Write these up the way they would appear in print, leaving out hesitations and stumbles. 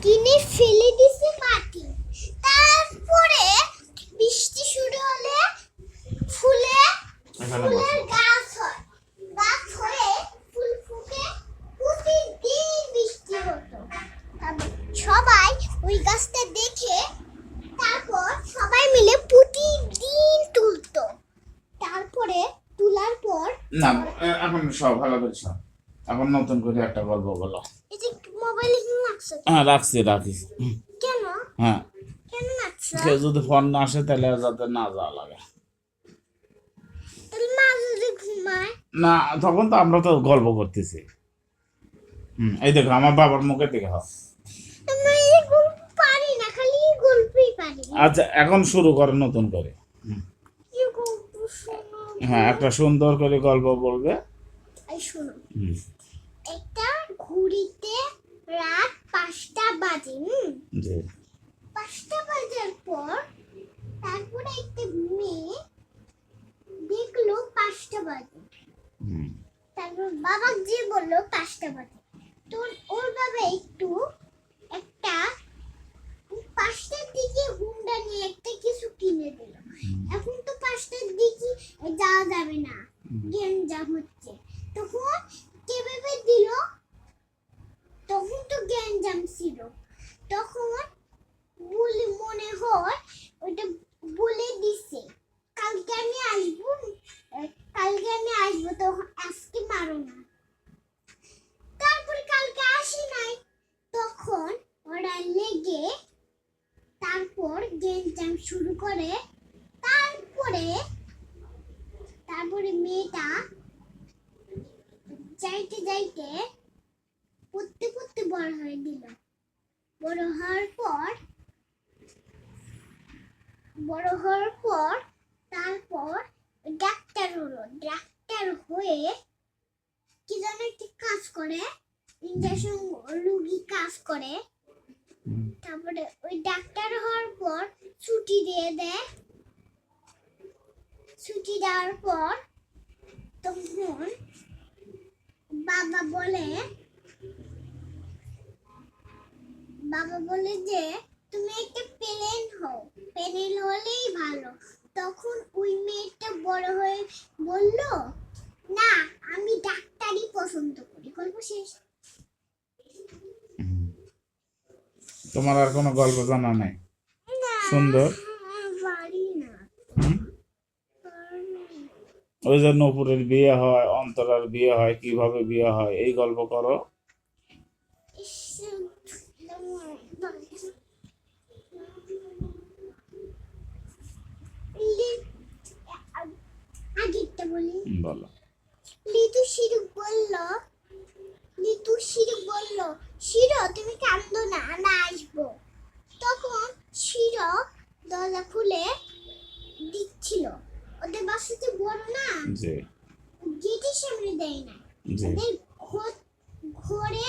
কিনে ফেলে দিছে মাটি। তারপরে বৃষ্টি শুরু হলে ফুলে ফুলের গাছ হয়, গাছ হয়ে ফুল ফুটে, প্রতিদিন বৃষ্টি হতো। সবাই ওই গাছটা দেখে তারপর সবাই মিলে প্রতিদিন তুলতো। তারপরে তোলার পর না এখন সব ভালো করে সব, এখন নতুন করে একটা গল্প বলো। এই যে মোবাইলে কি রাখছো? হ্যাঁ রাখিস। কেন? হ্যাঁ কেন রাখছো? কেউ যদি ফোন না আসে তাহলে যাতে না যাওয়া লাগে। তাহলে মা যদি ঘুমায়? না তখন তো আমরা তো গল্প করতেছি। এই দেখো আমার বাবার মুখে দেখে হয়। আমি এই গল্প পারি না, খালি গল্পই পারি। আচ্ছা এখন শুরু করো নতুন করে। কি গল্প শোনো? হ্যাঁ একটা সুন্দর করে গল্প বলবে। এই শোনো, একটা ঘড়িতে রাত 5টা বাজে। জি 5টা বাজার পর তারপরে একটা মেয়ে দেখলো 5টা বাজে। তারপর বাবা যে বললো 5টা বাজে, তো ওর বাবা একটা 5টার দিকে হুন্ডা নিয়ে একটা কিছু কিনে দিল। এখন তো 5টার দিকে যাওয়া যাবে না, গ্যাঞ্জাম হচ্ছে। তখন কিভাবে দিল? তখন তো গ্যাঞ্জাম ছিল। তখন বলে মনে হয় ওটা বলে দিছে কালকে আমি আসবো, তো আজকে মারো না। তারপরে কালকে আসি নাই, তখন ওরা লেগে তারপর গ্যাঞ্জাম শুরু করে। তারপরে মেয়েটা যাইতে যাইতে পড়তে বড় হয়ে দিল। বড় হওয়ার পর তারপর ডাক্তার হলো। ডাক্তার হয়ে কি যেন একটা কাজ করে, ইঞ্জেকশন রোগী কাজ করে। তারপরে ওই ডাক্তার হওয়ার পর ছুটি দিয়ে দেয়। ছুটি দেওয়ার পর তখন বাবা বলে যে তুমি একটা প্লেন হও, প্লেন হলেই ভালো। তখন ওই মেয়েটা বড় হয়ে বলল, না আমি ডাক্তারই পছন্দ করি। গল্প শেষ। তোমার আর কোনো গল্প জানা নাই? সুন্দর। পারি না। ওই যে নূপুরের বিয়ে হয়, অন্তরার বিয়ে হয়, কিভাবে বিয়ে হয় এই গল্প করো। আগেরটা বলি। বলো। লিটু শিরু বলল, শিরো তুমি কান্দো না, আমরা আসবো। তখন শিরো দরজা খুলে দিচ্ছিল। ওদের বাসাতে বড় না, জি গেটের সামনে দেয় না। জি ওদের ঘরে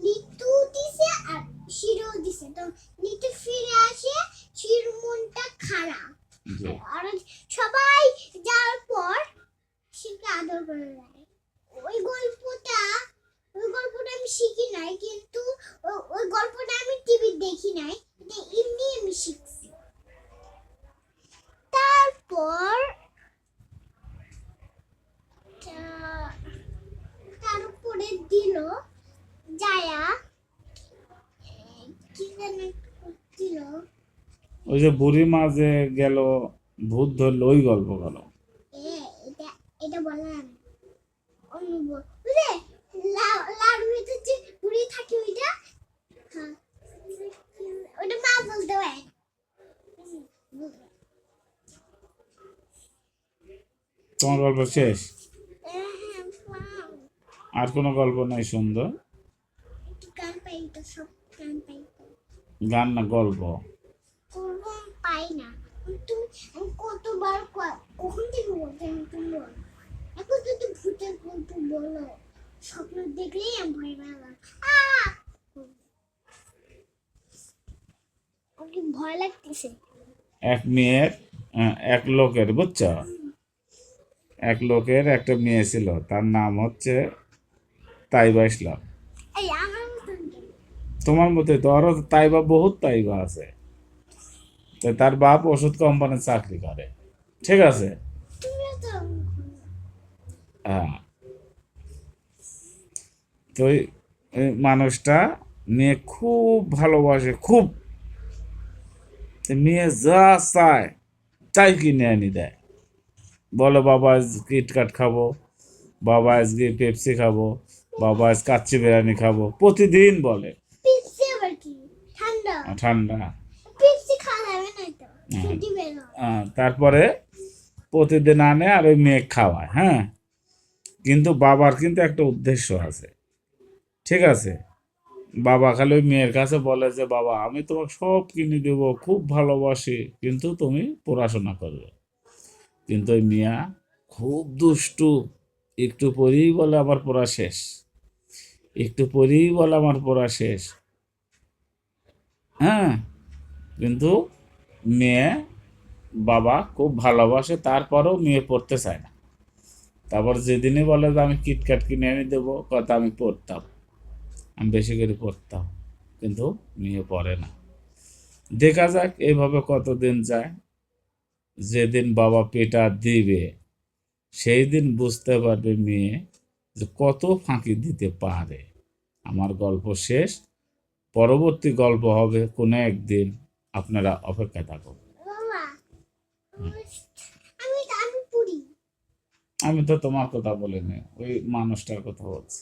লিটু দিছে আর শিরো দিছে। তো লিটু ফিরে আসে, শিরুর মনটা খারাপ। জি আর সবাই যাওয়ার পর শিরকে আদর করে দেয়। ওই গল্পটা আমি শিখি নাই, কিন্তু ওই গল্পটা আমি টিভি দেখি নাই, এটা এমনি আমি শিখছি। তারপরে দিল যায়া কি যেন দিল। ওই যে বুড়ি মা যে গেল ভূত ধরলো ওই গল্প করো। এটা বললাম অনুভব বুঝলে, লাড়ু ভিতর যে বুড়ি থাকে ওইটা, হ্যাঁ ওটা মা বলতে হয়। তোমার গল্প শেষ? আর কোনো গল্প নাই সুন্দর? গান পাই তো, সব গান পাই। গান না গল্প? পাই না। তুমি আমি কতবার কখন থেকে বলতে তুমি বলো। এখন যদি ভূতের গল্প বলো, স্বপ্ন দেখলেই আমি ভয় পেলাম। আমাকে ভয় লাগতেছে। এক লোকের বুঝছো, এক লোকের একটা মেয়ে ছিল, তার নাম হচ্ছে তাইবা ইসলাম। তোমার মতে তো আরো তাইবা বহুত তাইবা আছে। তো তার বাপ ওষুধ কোম্পানির চাকরি করে, ঠিক আছে। তুমিও তো হ্যাঁ, তো এই মানুষটা মেয়ে খুব ভালোবাসে, খুব। তো মেয়ে যা চায় তাই কিনে এনে দেয়। বলো বাবা আজ কিটকাট খাবো, বাবা আজকে পেপসি খাবো, বাবা আজ কাচ্চি বিরিয়ানি খাবো, প্রতিদিন বলে। পেপসি আবার কি? ঠান্ডা। ঠান্ডা। পেপসি খাওয়া যাবে না তো, হ্যাঁ। ছুটি বের হয়। তারপরে প্রতিদিন আনে আর ওই মেয়ে খাওয়ায়, হ্যাঁ। কিন্তু বাবার কিন্তু একটা উদ্দেশ্য আছে, ঠিক আছে। বাবা খালি ওই মেয়ের কাছে বলে যে বাবা আমি তোমাকে সব কিনে দেবো, খুব ভালোবাসি, কিন্তু তুমি পড়াশোনা করবে। কিন্তু ওই মিয়া খুব দুষ্টু, একটু পরেই বলে আমার পড়া শেষ, একটু পরেই বলে আমার পড়া শেষ, হ্যাঁ। কিন্তু মেয়ে বাবা খুব ভালোবাসে, তারপরেও মেয়ে পড়তে চায় না। তারপর যেদিনই বলে যে আমি কিটক্যাট কিনে এনে দেবো, কথা আমি পড়তাম, আমি বেশি করে পড়তাম, কিন্তু মেয়ে পড়ে না। দেখা যাক এইভাবে কতদিন যায়। যেদিন বাবা পেটা দিবে সেই দিন বুঝতে পারবে মেয়ে যে কত ফাঁকি দিতে পারে। আমার গল্প শেষ, পরবর্তী গল্প হবে কোনো একদিন, আপনারা অপেক্ষায় থাকুন। বাবা, আমি আমি পুরি। আমি তো তোমার কথা বলিনি, ওই মানুষটার কথা বলছি।